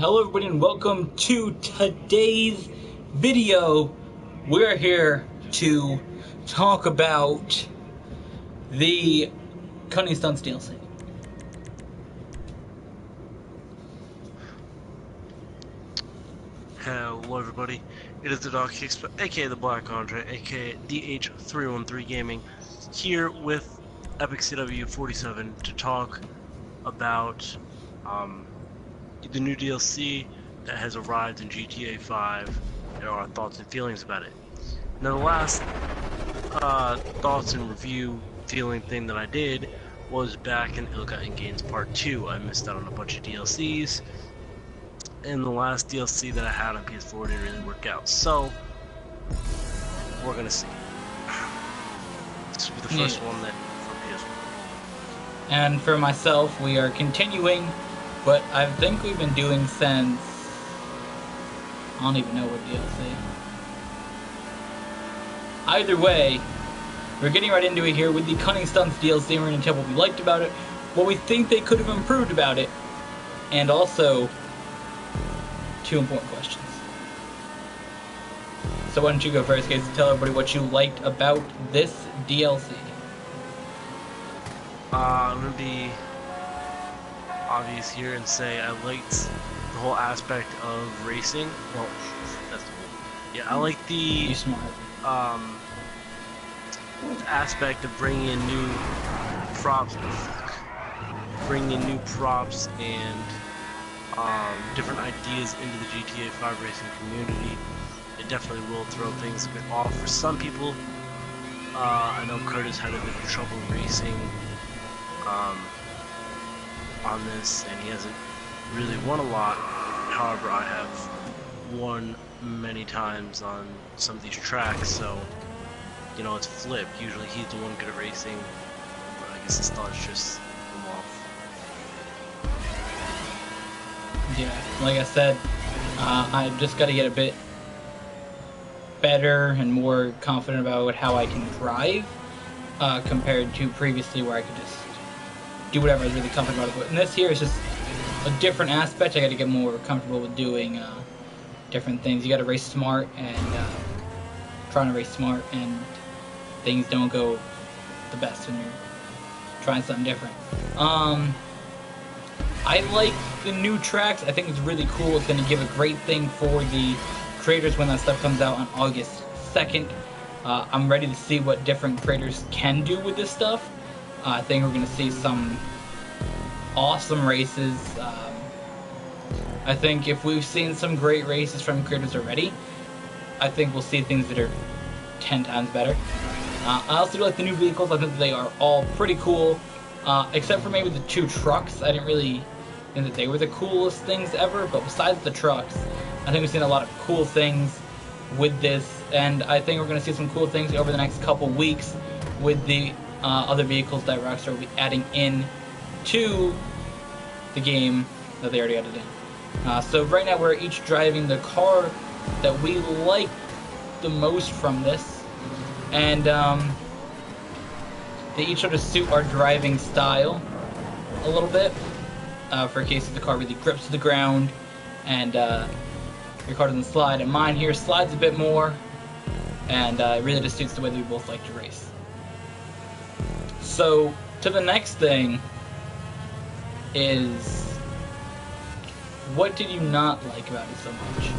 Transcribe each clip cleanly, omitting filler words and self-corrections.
Hello everybody and welcome to today's video. We're here to talk about the Cunning Stunts DLC. Hello everybody, it is the Dog Kicks, aka the Black Andre, aka DH313 Gaming, here with Epic CW47 to talk about the new DLC that has arrived in GTA 5 and our thoughts and feelings about it. Now the last thoughts and review feeling thing that I did was back in Ill-Gotten Gains Part 2. I missed out on a bunch of DLCs. And the last DLC that I had on PS4 didn't really work out, so we're gonna see. This will be the first one that for PS4. And for myself, we are continuing, but I think we've been doing since I don't even know what DLC. Either way, we're getting right into it here with the Cunning Stunts DLC. We're gonna tell what we liked about it, what we think they could have improved about it, and also two important questions. So why don't you go first, guys, and tell everybody what you liked about this DLC? I'm gonna be obvious here and say I liked the whole aspect of racing. Well, that's the whole. Yeah, I like the aspect of bringing in new props, and different ideas into the GTA 5 racing community. It definitely will throw things a bit off for some people. I know Curtis had a bit of trouble racing on this, and he hasn't really won a lot. However, I have won many times on some of these tracks, so you know, it's flipped. Usually he's the one good at racing, but I guess this thoughts just come off. Yeah, like I said, I just got to get a bit better and more confident about how I can drive compared to previously where I could just do whatever I was really comfortable with. And this here is just a different aspect. I got to get more comfortable with doing different things. You got to race smart, and trying to race smart, and things don't go the best when you're trying something different. I like the new tracks. I think it's really cool. It's going to give a great thing for the creators when that stuff comes out on August 2nd. I'm ready to see what different creators can do with this stuff. I think we're going to see some awesome races. I think if we've seen some great races from creators already, I think we'll see things that are 10 times better. I also do like the new vehicles. I think they are all pretty cool. Except for maybe the two trucks. I didn't really think that they were the coolest things ever, but besides the trucks, I think we've seen a lot of cool things with this, and I think we're going to see some cool things over the next couple weeks with the other vehicles that Rockstar will be adding in to the game that they already added in. So right now we're each driving the car that we like the most from this, and they each sort of suit our driving style a little bit. For cases the car really grips to the ground and your car doesn't slide, and mine here slides a bit more, and it really just suits the way that we both like to race. So to the next thing is, what did you not like about it so much?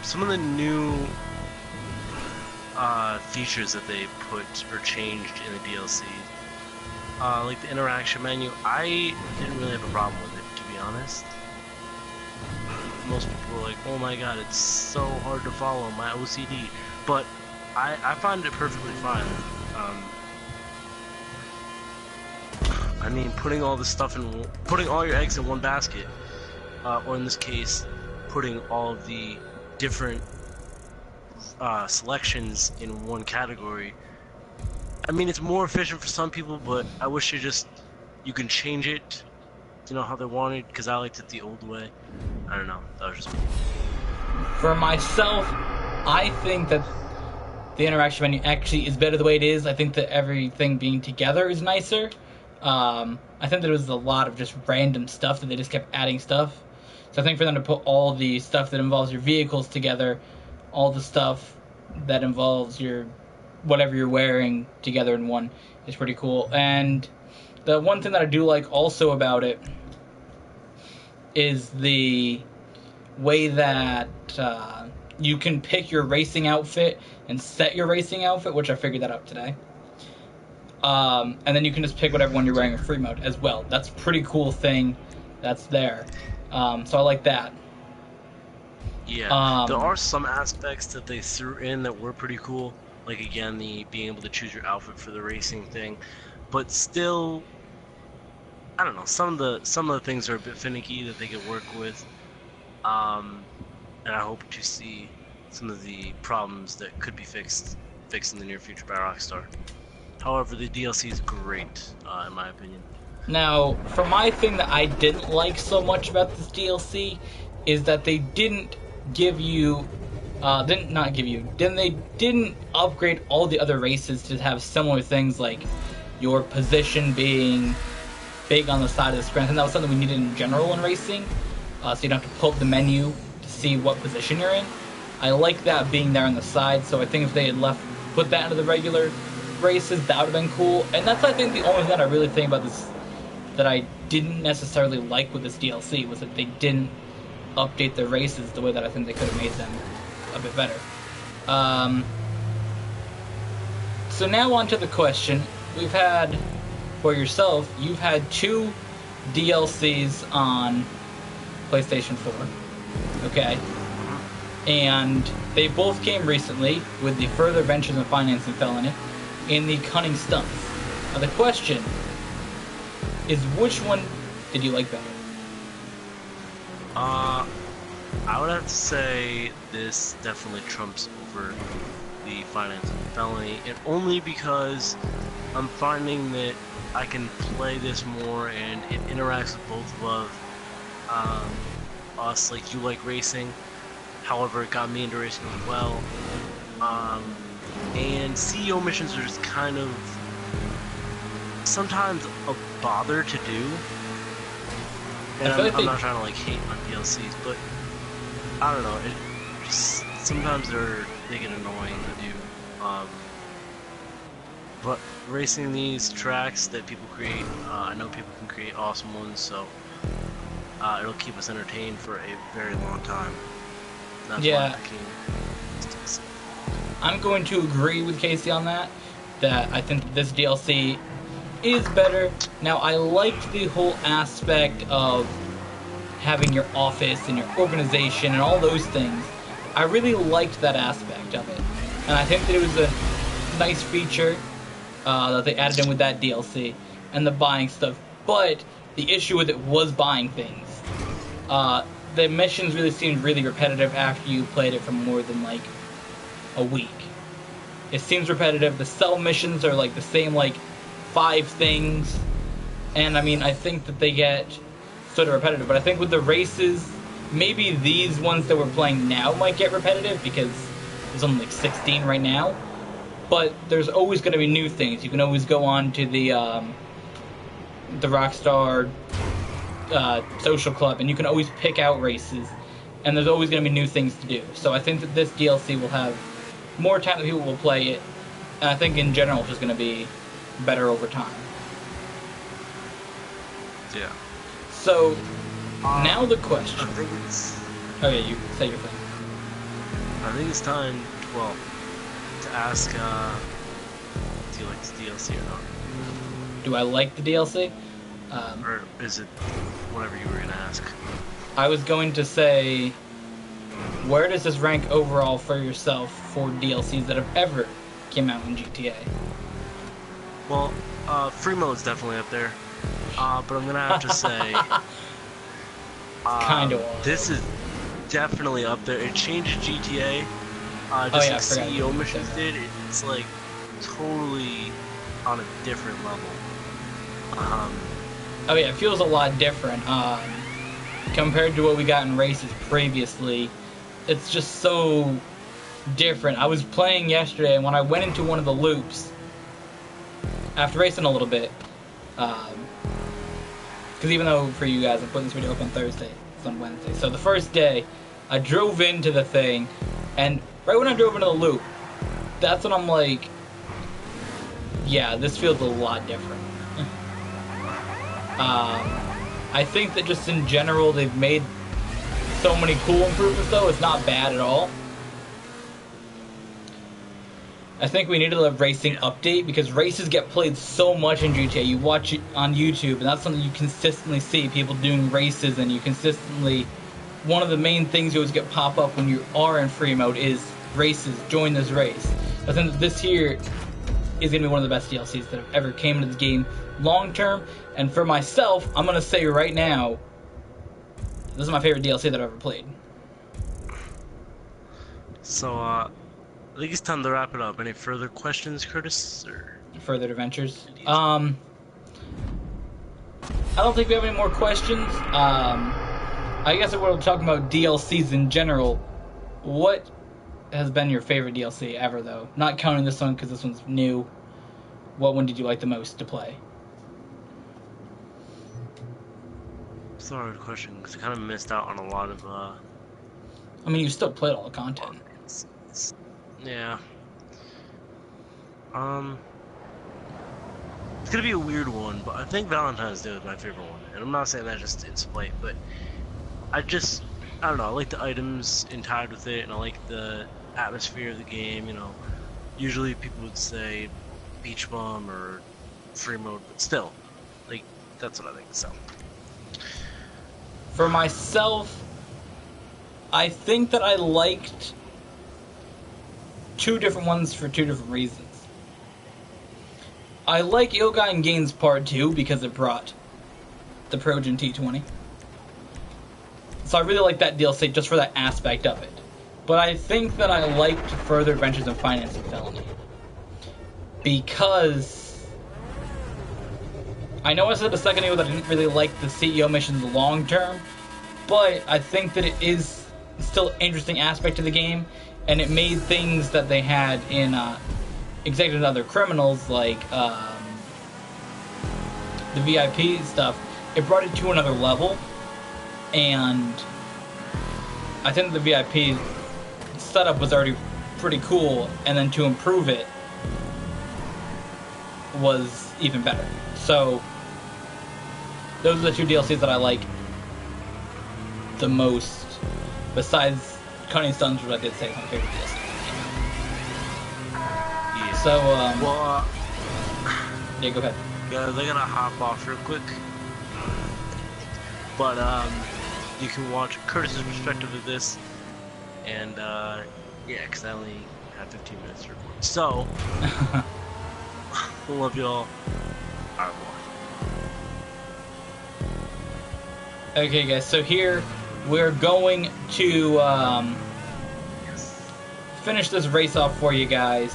Some of the new features that they put or changed in the DLC, like the interaction menu, I didn't really have a problem with it, to be honest. Most people were like, oh my god, it's so hard to follow, my OCD, but I found it perfectly fine. I mean, putting all your eggs in one basket, or in this case, putting all of the different selections in one category. I mean, it's more efficient for some people, but I wish you can change it, you know, how they want it, because I liked it the old way. I don't know, that was just me. For myself, I think that the interaction menu actually is better the way it is. I think that everything being together is nicer. I I think there was a lot of just random stuff that they just kept adding stuff. So I think for them to put all the stuff that involves your vehicles together, all the stuff that involves your whatever you're wearing together in one is pretty cool. And the one thing that I do like also about it is the way that you can pick your racing outfit and set your racing outfit, which I figured that out today. And then you can just pick whatever one you're wearing in free mode as well. That's a pretty cool thing that's there. So I like that. Yeah, there are some aspects that they threw in that were pretty cool. Like, again, the being able to choose your outfit for the racing thing. But still, I don't know, some of the things are a bit finicky that they could work with. And I hope to see some of the problems that could be fixed in the near future by Rockstar. However, the DLC is great, in my opinion. Now, for my thing that I didn't like so much about this DLC is that they didn't give you, they didn't upgrade all the other races to have similar things like your position being big on the side of the screen. I think that was something we needed in general in racing, so you don't have to pull up the menu to see what position you're in. I like that being there on the side, so I think if they had put that into the regular races, that would have been cool. And that's, I think, the only thing I really think about this that I didn't necessarily like with this DLC was that they didn't update the races the way that I think they could have made them a bit better. So now on to the question. We've had, for yourself, you've had 2 DLCs on PlayStation 4. Okay. And they both came recently with the Further Adventures in Financing Felony and the Cunning Stunts. Now the question is, which one did you like better? I would have to say this definitely trumps over the Financing Felony, and only because I'm finding that I can play this more and it interacts with both of us. Like, you like racing, however it got me into racing as well. And CEO missions are just kind of sometimes a bother to do. And I'm not trying to like hate on DLCs, but I don't know. It just sometimes they get annoying to do. But racing these tracks that people create, I know people can create awesome ones, so it'll keep us entertained for a very long time. That's why I'm picking this DLC. I'm going to agree with Casey on that. That I think that this DLC is better. Now, I liked the whole aspect of having your office and your organization and all those things. I really liked that aspect of it. And I think that it was a nice feature that they added in with that DLC and the buying stuff. But the issue with it was buying things. The missions really seemed really repetitive after you played it for more than like a week. It seems repetitive. The sell missions are like the same, like 5 things, and I mean, I think that they get sort of repetitive, but I think with the races, maybe these ones that we're playing now might get repetitive because there's only like 16 right now, but there's always going to be new things. You can always go on to the Rockstar social club, and you can always pick out races, and there's always going to be new things to do. So I think that this DLC will have more time that people will play it, and I think in general it's just going to be better over time. Yeah. So, now the question. I think it's... Oh yeah, you say your thing. I think it's time, well, to ask, do you like this DLC or not? Do I like the DLC? Or is it whatever you were going to ask? I was going to say, where does this rank overall for yourself for DLCs that have ever came out in GTA? Well, free mode's definitely up there, but I'm gonna have to say, kind of. this is definitely up there. It changed GTA, just like CEO missions did. It's like totally on a different level. Oh yeah, it feels a lot different compared to what we got in races previously. It's just so different. I was playing yesterday, and when I went into one of the loops, after racing a little bit, because even though for you guys I'm putting this video up on Thursday, it's on Wednesday. So the first day, I drove into the thing, and right when I drove into the loop, that's when I'm like, yeah, this feels a lot different. I think that just in general they've made so many cool improvements though, it's not bad at all. I think we needed a racing update because races get played so much in GTA. You watch it on YouTube and that's something you consistently see, people doing races, and you consistently, one of the main things you always get pop up when you are in free mode is races, join this race. I think that this here is going to be one of the best DLCs that have ever came into the game long term. And for myself, I'm going to say right now, this is my favorite DLC that I've ever played. So, I think it's time to wrap it up. Any further questions, Curtis? Or further adventures? I don't think we have any more questions. I guess if we're talking about DLCs in general, what has been your favorite DLC ever, though? Not counting this one because this one's new. What one did you like the most to play? It's a hard question because I kind of missed out on a lot of. I mean, you still played all the content. Yeah. It's gonna be a weird one, but I think Valentine's Day was my favorite one, and I'm not saying that just in spite, but I don't know, I like the items tied with it, and I like the atmosphere of the game. You know, usually people would say beach bum or free mode, but still, like, that's what I think. So for myself, I think that I liked two different ones for two different reasons. I like Ill-Gotten Gains Part 2 because it brought the Trojan T20. So I really like that DLC just for that aspect of it. But I think that I liked Further Adventures in Finance and Felony because I know I said a second ago that I didn't really like the CEO missions long term, but I think that it is still an interesting aspect to the game, and it made things that they had in Executive and Other Criminals, like the VIP stuff, it brought it to another level, and I think the VIP setup was already pretty cool, and then to improve it was even better. So those are the two DLCs that I like the most, besides Cunning Stunts, which I did say is my favorite DLC. yeah. So yeah, go ahead. Yeah, they're gonna hop off real quick, but you can watch Curtis's perspective of this, and yeah, because I only have 15 minutes to record. So, I love y'all. Au revoir. Okay, guys, so here we're going to finish this race off for you guys.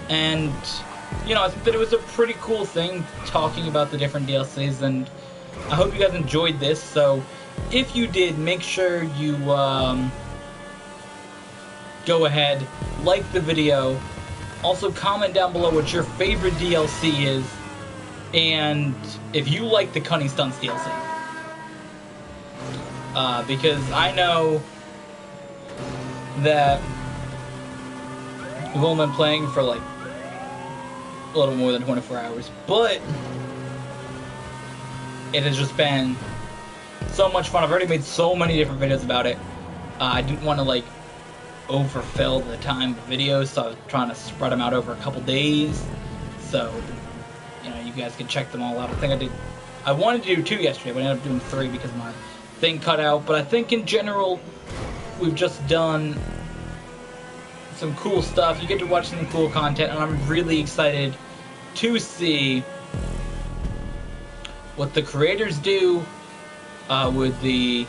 And, you know, I think that it was a pretty cool thing talking about the different DLCs, and I hope you guys enjoyed this. So if you did, make sure you go ahead, like the video, also comment down below what your favorite DLC is, and if you like the Cunning Stunts DLC. Because I know that we've only been playing for like a little more than 24 hours, but it has just been so much fun. I've already made so many different videos about it. I didn't want to like overfill the time of videos, so I was trying to spread them out over a couple days, so you know, you guys can check them all out. I wanted to do 2 yesterday, but I ended up doing 3 because my thing cut out. But I think in general we've just done some cool stuff. You get to watch some cool content, and I'm really excited to see what the creators do with the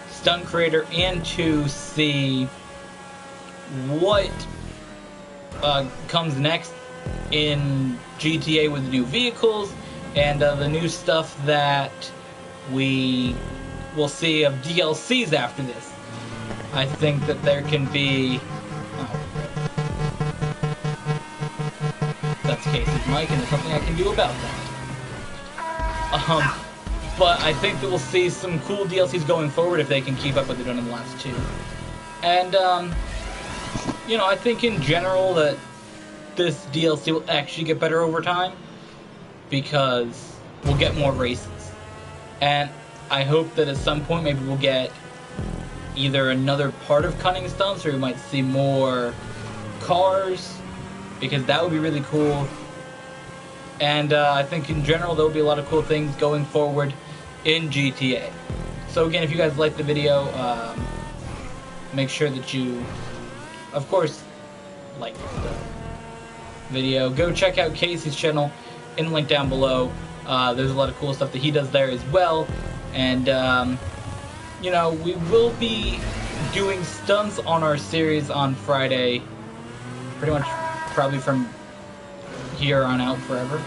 stunt creator, and to see what comes next in GTA with the new vehicles and the new stuff that we will see of DLCs after this. I think that there can be... Oh, that's Casey. mic, and there's something I can do about that. But I think that we'll see some cool DLCs going forward if they can keep up what they've done in the last two. And, you know, I think in general that this DLC will actually get better over time, because we'll get more races. And I hope that at some point maybe we'll get either another part of Cunning Stunts, or we might see more cars, because that would be really cool. And I think in general there will be a lot of cool things going forward in GTA. So again, if you guys like the video, make sure that you, of course, like the video. Go check out Casey's channel in the link down below. There's a lot of cool stuff that he does there as well. And, you know, we will be doing stunts on our series on Friday, pretty much probably from here on out forever.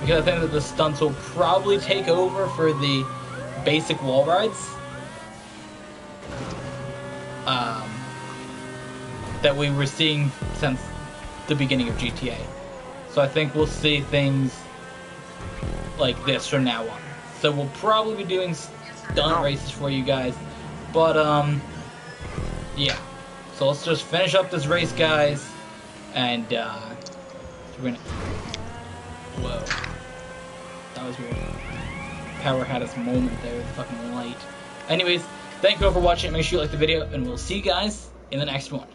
Because I think that the stunts will probably take over for the basic wall rides that we were seeing since the beginning of GTA. So I think we'll see things like this from now on. So we'll probably be doing stunt races for you guys. But, yeah. So let's just finish up this race, guys. And, we're gonna... Whoa. That was weird. Power had its moment there with the fucking light. Anyways, thank you all for watching. Make sure you like the video, and we'll see you guys in the next one.